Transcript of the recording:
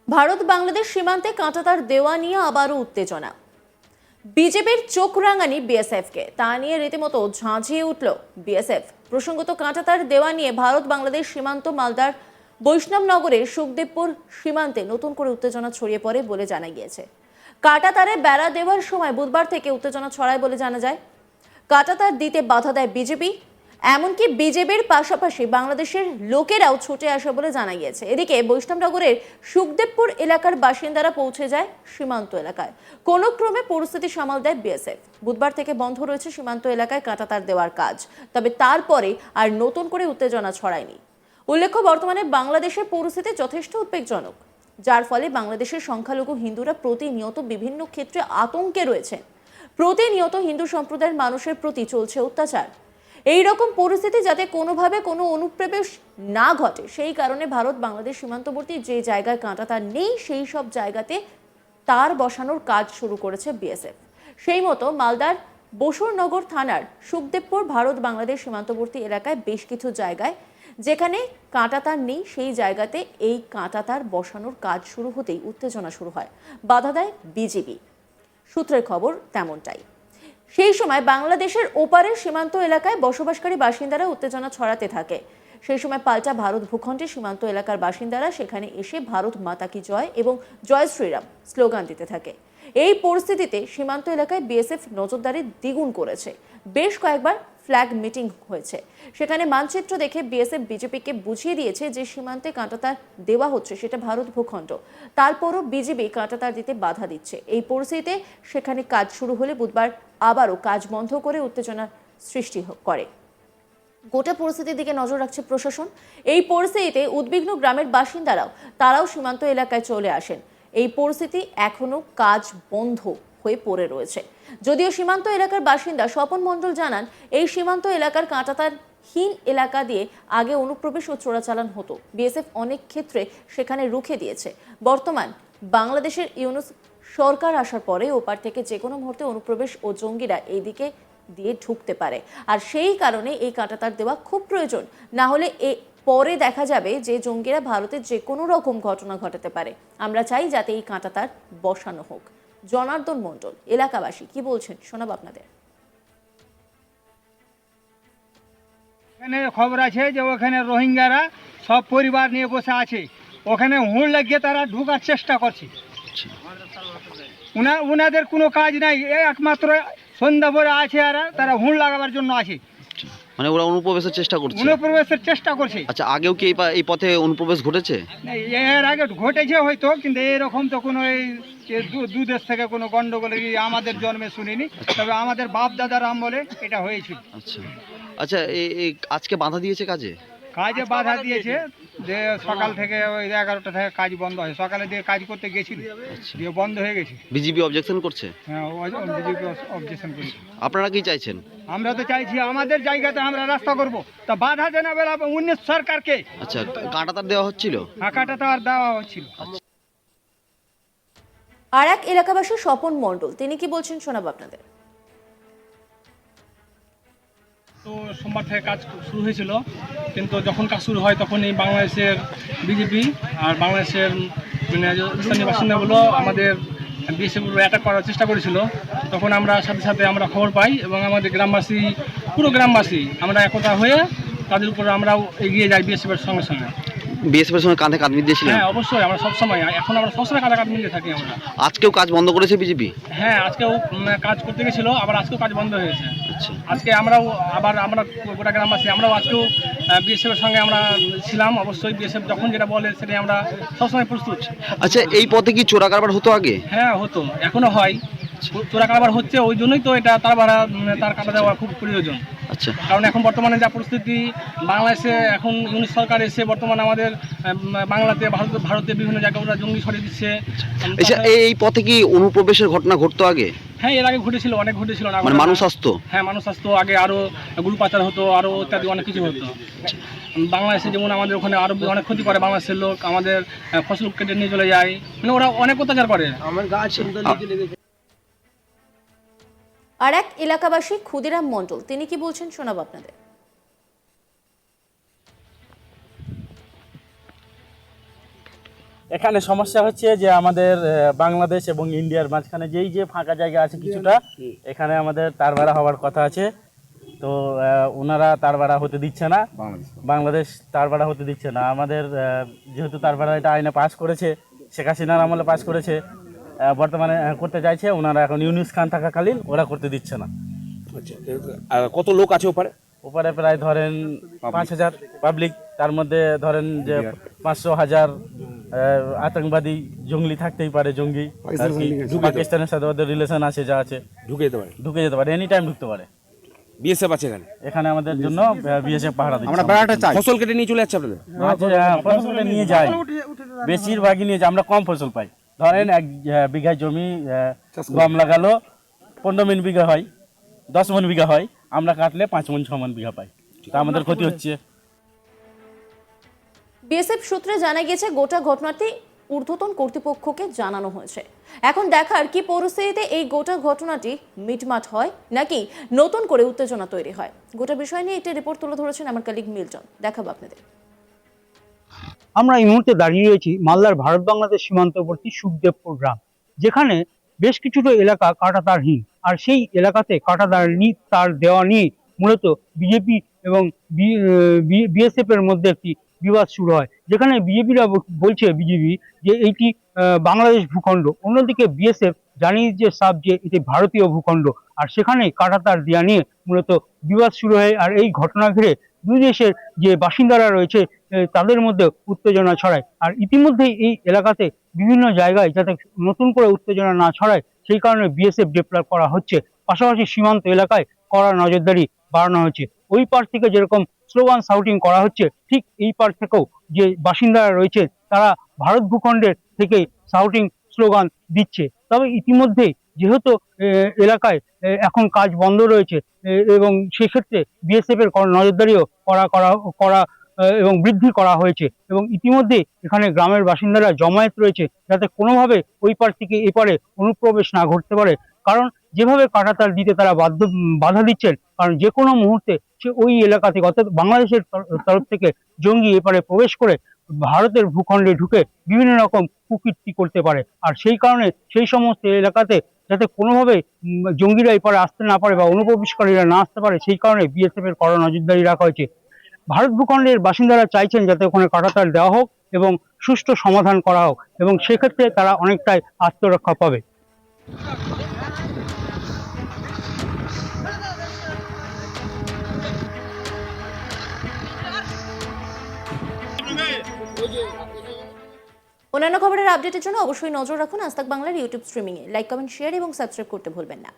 ভারত বাংলাদেশ সীমান্তে কাঁটাতার দেওয়া নিয়ে আবারও উত্তেজনা। বিজেপির চোখ রাঙানি বিএসএফকে, তা নিয়ে রীতিমতো ঝাঁঝিয়ে উঠল বিএসএফ। প্রসঙ্গত, কাঁটাতার দেওয়া নিয়ে ভারত বাংলাদেশ সীমান্ত মালদার বৈষ্ণবনগরের সুখদেবপুর সীমান্তে নতুন করে উত্তেজনা ছড়িয়ে পড়ে বলে জানা গিয়েছে। কাঁটাতারে বেড়া দেওয়ার সময় বুধবার থেকে উত্তেজনা ছড়ায় বলে জানা যায়। কাঁটাতার দিতে বাধা দেয় বিজেপি, এমনকি বিজেপির পাশাপাশি বাংলাদেশের লোকেরাও ছুটে আসে বলে জানা গিয়েছে। এদিকে বৈষ্ণবনগরের সুখদেবপুর এলাকার বাসিন্দারা পৌঁছে যায় সীমান্ত এলাকায়। কোনো ক্রমে পরিস্থিতি সামাল দেয় বিএসএফ। বুধবার থেকে বন্ধ রয়েছে সীমান্ত এলাকায় কাঁটাতার দেওয়ার কাজ, তবে তারপরে আর নতুন করে উত্তেজনা ছড়ায়নি। উল্লেখ্য, বর্তমানে বাংলাদেশের পরিস্থিতি যথেষ্ট উদ্বেগজনক, যার ফলে বাংলাদেশের সংখ্যালঘু হিন্দুরা প্রতিনিয়ত বিভিন্ন ক্ষেত্রে আতঙ্কে রয়েছে। প্রতিনিয়ত হিন্দু সম্প্রদায়ের মানুষের প্রতি চলছে অত্যাচার। এই রকম পরিস্থিতি যাতে কোনোভাবে কোনো অনুপ্রবেশ না ঘটে, সেই কারণে ভারত বাংলাদেশ সীমান্তবর্তী যে জায়গায় কাঁটাতার নেই সেই সব জায়গাতে তার বসানোর কাজ শুরু করেছে বিএসএফ। সেই মতো মালদার বসুরনগর থানার সুখদেবপুর ভারত বাংলাদেশ সীমান্তবর্তী এলাকায় বেশ কিছু জায়গায় যেখানে কাঁটাতার নেই সেই জায়গাতে এই কাঁটাতার বসানোর কাজ শুরু হতেই উত্তেজনা শুরু হয়। বাধা দেয় বিজেপি, সূত্রের খবর তেমনটাই। সেই সময় বাংলাদেশের ওপারের সীমান্ত এলাকায় বসবাসকারী বাসিন্দারা উত্তেজনা ছড়াতে থাকে। সেই সময় পাল্টা ভারত ভূখণ্ডের সীমান্ত এলাকার বাসিন্দারা সেখানে এসে ভারত মাতা কি জয় এবং জয় শ্রীরাম স্লোগান দিতে থাকে। এই পরিস্থিতিতে সীমান্ত এলাকায় বিএসএফ নজরদারি দ্বিগুণ করেছে। বেশ কয়েকবার ফ্ল্যাগ মিটিং হয়েছে। সেখানে মানচিত্র দেখে বিএসএফ বিজেপিকে বুঝিয়ে দিয়েছে যে সীমান্তে কাঁটাতার দেওয়া হচ্ছে সেটা ভারত ভূখণ্ড। তারপরও বিজেপি কাঁটাতার দিতে বাধা দিচ্ছে। এই পরিস্থিতিতে সেখানে কাজ শুরু হলে বুধবার আবারও কাজ বন্ধ করে উত্তেজনা সৃষ্টি করে। গোটা পরিস্থিতির দিকে নজর রাখছে প্রশাসন। এই পরিস্থিতিতে উদ্বিগ্ন গ্রামের বাসিন্দারাও তারাও সীমান্ত এলাকায় চলে আসেন। এই পরিস্থিতি এখনো কাজ বন্ধ হয়ে পড়ে রয়েছে। যদিও সীমান্ত এলাকার বাসিন্দা স্বপন মণ্ডল জানান, এই সীমান্ত এলাকার কাঁটাতারহীন এলাকা দিয়ে আগে অনুপ্রবেশ ও চোরাচালান হতো। বিএসএফ অনেক ক্ষেত্রে সেখানে রুখে দিয়েছে। বর্তমান বাংলাদেশের ইউনূস সরকার আসার পরে ওপার থেকে যে কোনো মুহূর্তে অনুপ্রবেশ ও জঙ্গিরা এই দিকে দিয়ে ঢুকতে পারে, আর সেই কারণে এই কাঁটাতার দেওয়া খুব প্রয়োজন। না হলে পরে দেখা যাবে যে জঙ্গিরা ভারতে যে কোনো রকম ঘটনা ঘটাতে পারে। আমরা চাই যাতে এই কাঁটাতার বসানো হোক। জনার্দন মণ্ডল এলাকাবাসী কি বলছেন শোনাব আপনাদের। এখানে খবর আছে যে ওখানে রোহিঙ্গারা সব পরিবার নিয়ে বসে আছে, ওখানে হুঁড় লাগিয়ে তারা ঢুকার চেষ্টা করছে। উনাদের কোনো কাজ নাই, একমাত্র সন্ধ্যা ভরে আছে আর তারা হুঁড় লাগাবার জন্য আছে। মানে ওরা অনুপ্রবেশের চেষ্টা করছে। অনুপ্রবেশের চেষ্টা করছে। আচ্ছা, আগেও কি এই পথে অনুপ্রবেশ ঘটেছে? এর আগে ঘটেছে হয়তো, কিন্তু এরকম তো কোনো এই দু দেশ থেকে কোনো গন্ডগোল আমাদের জন্মে শুনিনি। তবে আমাদের বাপ দাদার আমলে এটা হয়েছিল। আচ্ছা আচ্ছা, এই আজকে বাধা দিয়েছে কাজে বাধা দিয়েছে যে সকাল থেকে ওই 11টা থেকে কাজ বন্ধ হয়। সকালে দিয়ে কাজ করতে গেছিল, দিয়ে বন্ধ হয়ে গেছে। বিজেপি অবজেকশন করছে। হ্যাঁ, বিজেপি অবজেকশন করছে। আপনারা কি চাইছেন? আমরা তো চাইছি আমাদের জায়গাতে আমরা রাস্তা করব, তা বাধা দেনা বেলা 19 সরকারকে। আচ্ছা, কাঁটাতার দেওয়া হচ্ছিল? কাঁটা তো আর দেওয়া হচ্ছিল। আর এক এলাকাবাসী স্বপন মণ্ডল, তিনি কি বলছেন শোনাব আপনাদের। তো সোমবার থেকে কাজ শুরু হয়েছিল, কিন্তু যখন কাজ শুরু হয় তখন এই বাংলাদেশের বিজেপি আর বাংলাদেশের স্থানীয় বাসিন্দাগুলো আমাদের বিএসএফ অ্যাটাক করার চেষ্টা করেছিল। তখন আমরা সাথে সাথে আমরা খবর পাই এবং আমাদের গ্রামবাসী, পুরো গ্রামবাসী আমরা একতা হয়ে তাদের উপর আমরাও এগিয়ে যাই বিএসএফের সঙ্গে সঙ্গে। বিএসএফের সঙ্গে কাঁধে কাঁধ মিলিয়েছিলেন? হ্যাঁ, অবশ্যই। আমরা সবসময়, এখন আমরা সবসময় কাঁধে কাঁধ মিলিয়ে থাকি আমরা। আজকেও কাজ বন্ধ করেছে বিজেপি? হ্যাঁ, আজকেও কাজ করতে গেছিল, আবার আজকেও কাজ বন্ধ হয়েছে। আচ্ছা, আজকে আমরা গোটা গ্রামবাসী আমরাও আজকেও বিএসএফের সঙ্গে আমরা ছিলাম। অবশ্যই বিএসএফ যখন যেটা বলে সেটাই আমরা সবসময় প্রস্তুত। আচ্ছা, এই পথে কি চোরা কারবার হতো আগে? হ্যাঁ, হতো, এখনো হয়। চোরা কারবার হচ্ছে, ওই জন্যই তো এটা তার কাটা দেওয়া খুব প্রয়োজন। আচ্ছা, কারণ এখন বর্তমানে যা পরিস্থিতি বাংলাদেশে, এখন ইউনিট সরকার এসে বর্তমানে আমাদের বাংলাতে ভারতে বিভিন্ন জায়গায় ওরা জঙ্গি সরিয়ে দিচ্ছে। আচ্ছা, এই পথে কি অনুপ্রবেশের ঘটনা ঘটতো আগে? হ্যাঁ, এর আগে ঘটেছিল, অনেক ঘটেছিল। মানে মানুষ আসতো? হ্যাঁ, মানুষ আসতো। আগে আরো গ্রুপ পাচার হতো, আরো ইত্যাদি অনেক কিছু হতো। বাংলাদেশে যেমন আমাদের ওখানে আরো অনেক ক্ষতি করে বাংলাদেশের লোক, আমাদের ফসল কেটে নিয়ে চলে যায়, মানে ওরা অনেক অত্যাচার করে। আর এক এলাকাবাসী ক্ষুদিরাম মণ্ডল, তিনি কি বলছেন শোনাব আপনাদের। এখানে সমস্যা হচ্ছে যে আমাদের বাংলাদেশ এবং ইন্ডিয়ার মাঝখানে যেই যে ফাঁকা জায়গা আছে কিছুটা, এখানে আমাদের তার ভাড়া হওয়ার কথা আছে। তো ওনারা তার ভাড়া হতে দিচ্ছে না, বাংলাদেশ তার ভাড়া হতে দিচ্ছে না। আমাদের যেহেতু তার ভাড়া এটা আইনে পাস করেছে, শেখ হাসিনার আমলে পাস করেছে, বর্তমানে করতে চাইছে, ওনারা এখন ইউনুস খান থাকাকালীন ওরা করতে দিচ্ছে না। আচ্ছা, আর কত লোক আছে ওপারে? ওপারে প্রায় ধরেন 5,000 পাবলিক, তার মধ্যে ধরেন যে 500,000 আতঙ্কবাদী জঙ্গলি থাকতেই পারে, জঙ্গি আর কি। পাকিস্তানের সাথে ওদের রিলেশন আছে, যা আছে ঢুকে যেতে পারে, ঢুকে যেতে পারে, এনি টাইম ঢুকতে পারে। বিএসএফ আছে এখানে? এখানে আমাদের জন্য বিএসএফ পাহারা দিচ্ছে। আমরা পাহারাটা চাই। ফসল কেটে নিয়ে চলে যাচ্ছে আপনাদের? ফসল নিয়ে যায়, বেশিরভাগই নিয়ে যায়। আমরা কম ফসল পাই, ধরেন 1 বিঘা জমি গম লাগালো 15 মণ বিঘা হয়, 10 মণ বিঘা হয়, আমরা কাটলে 5 মণ 6 মণ বিঘা পাই, তা আমাদের ক্ষতি হচ্ছে। বিএসএফ সূত্রে জানা গেছে গোটা ঘটনাটি ঊর্ধ্বতন কর্তৃপক্ষকে জানানো হয়েছে। এখন দেখার কি পরিস্থিতিতে এই গোটা ঘটনাটি মিটমাট হয় নাকি নতুন করে উত্তেজনা তৈরি হয়। গোটা বিষয় নিয়ে একটি রিপোর্ট তুলে ধরেছেন আমার কলিগ মিল্টন, দেখাবো আপনাদের। আমরা এই মুহূর্তে দাঁড়িয়ে রয়েছি মালদার ভারত বাংলাদেশ সীমান্তবর্তী সুখদেবপুর গ্রাম, যেখানে বেশ কিছুটা এলাকা কাঁটাতারহীন। আর সেই এলাকাতে তার দেওয়া নিয়ে মূলত বিজেপি এবং বিএসএফ এর মধ্যে একটি বিবাদ শুরু হয়, যেখানে বিজেপিরা বলছে যে এইটি বাংলাদেশ ভূখণ্ড, অন্যদিকে বিএসএফ জানিয়ে যে যে এটি ভারতীয় ভূখণ্ড। আর সেখানে কাঁটাতার দেওয়া নিয়ে মূলত বিবাদ শুরু হয়। আর এই ঘটনা ঘিরে দুই দেশের যে বাসিন্দারা রয়েছে তাদের মধ্যে উত্তেজনা ছড়ায়। আর ইতিমধ্যেই এই এলাকাতে বিভিন্ন জায়গায় যাতে নতুন করে উত্তেজনা না ছড়ায় সেই কারণে বিএসএফ ডিপ্লয় করা হচ্ছে। পাশাপাশি সীমান্ত এলাকায় কড়া নজরদারি বাড়ানো হয়েছে। ওই পার থেকে যেরকম স্লোগান শাউটিং করা হচ্ছে, ঠিক এই পার থেকেও যে বাসিন্দারা রয়েছে তারা ভারত ভূখণ্ডের থেকে শাউটিং স্লোগান দিচ্ছে। তবে ইতিমধ্যে যেহেতু এলাকায় এখন কাজ বন্ধ রয়েছে এবং সেক্ষেত্রে বিএসএফ এর নজরদারিও করা এবং বৃদ্ধি করা হয়েছে। এবং ইতিমধ্যে এখানে গ্রামের বাসিন্দারা জমায়েত রয়েছে যাতে কোনোভাবে ওই পার থেকে এপারে অনুপ্রবেশ না ঘটতে পারে। কারণ যেভাবে কাঁটাতার দিতে তারা বাধা দিচ্ছেন, কারণ যে কোনো মুহূর্তে সে ওই এলাকা থেকে অর্থাৎ বাংলাদেশের তরফ থেকে জঙ্গি এপারে প্রবেশ করে ভারতের ভূখণ্ডে ঢুকে বিভিন্ন রকম কুকীর্তি করতে পারে। আর সেই কারণে সেই সমস্ত এলাকাতে যাতে কোনোভাবে জঙ্গিরা এপারে আসতে না পারে বা অনুপ্রবেশকারীরা না আসতে পারে, সেই কারণে বিএসএফ এর কড়া নজরদারি রাখা হয়েছে। ভারত ভূখণ্ডের বাসিন্দারা চাইছেন যাতে ওখানে কাঁটাতার দেওয়া হোক এবং সুষ্ঠু সমাধান করা হোক, এবং সেক্ষেত্রে তারা অনেকটাই আত্মরক্ষা পাবে। অন্যান্য খবরের আপডেটের জন্য অবশ্যই নজর রাখুন আজ তাক বাংলার ইউটিউব স্ট্রিমিংয়ে। লাইক, কমেন্ট, শেয়ার এবং সাবস্ক্রাইব করতে ভুলবেন না।